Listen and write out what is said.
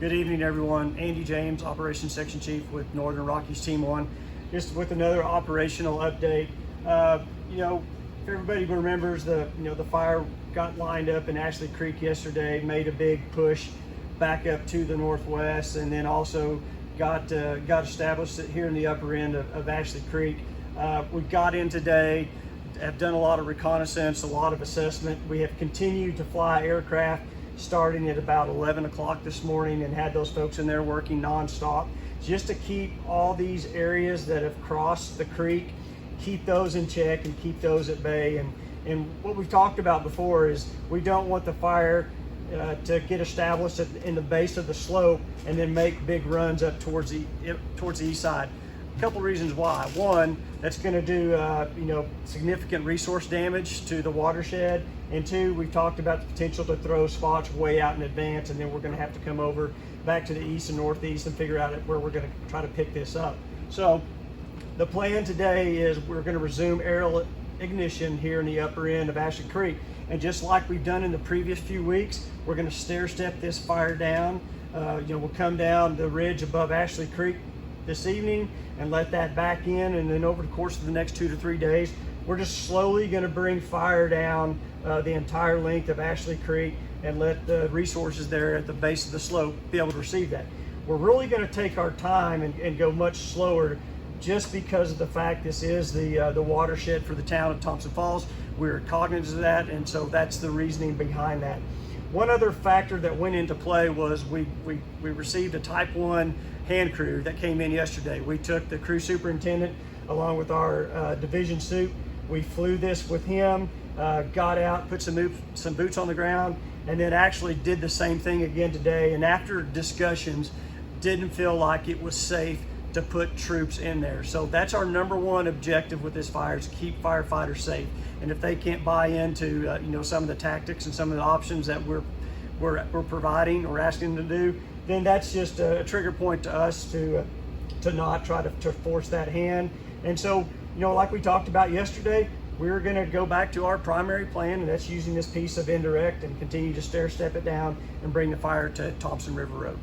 Good evening, everyone. Andy James, Operations Section Chief with Northern Rockies Team 1, just with another operational update. If everybody remembers, the fire got lined up in Ashley Creek yesterday, made a big push back up to the northwest, and then also got established here in the upper end of Ashley Creek. We got in today, have done a lot of reconnaissance, a lot of assessment. We have continued to fly aircraft starting at about 11 o'clock this morning and had those folks in there working nonstop just to keep all these areas that have crossed the creek, keep those in check and keep those at bay. And what we've talked about before is we don't want the fire to get established in the base of the slope and then make big runs up towards the east side. A couple reasons why. One, that's going to do significant resource damage to the watershed, and two, we've talked about the potential to throw spots way out in advance, and then we're going to have to come over back to the east and northeast and figure out where we're going to try to pick this up. So the plan today is we're going to resume aerial ignition here in the upper end of Ashley Creek, and just like we've done in the previous few weeks, we're going to stair step this fire down. We'll come down the ridge above Ashley Creek this evening and let that back in, and then over the course of the next 2 to 3 days, we're just slowly going to bring fire down the entire length of Ashley Creek and let the resources there at the base of the slope be able to receive that. We're really going to take our time and go much slower just because of the fact this is the watershed for the town of Thompson Falls. We're cognizant of that, and so that's the reasoning behind that. One other factor that went into play was we received a Type 1 hand crew that came in yesterday. We took the crew superintendent along with our division soup. We flew this with him, got out, put some boots on the ground, and then actually did the same thing again today. And after discussions, didn't feel like it was safe to put troops in there. So that's our number one objective with this fire, is to keep firefighters safe. And if they can't buy into some of the tactics and some of the options that we're providing or asking them to do, then that's just a trigger point to us to not try to force that hand. And so, like we talked about yesterday, we're going to go back to our primary plan, and that's using this piece of indirect and continue to stair step it down and bring the fire to Thompson River Road.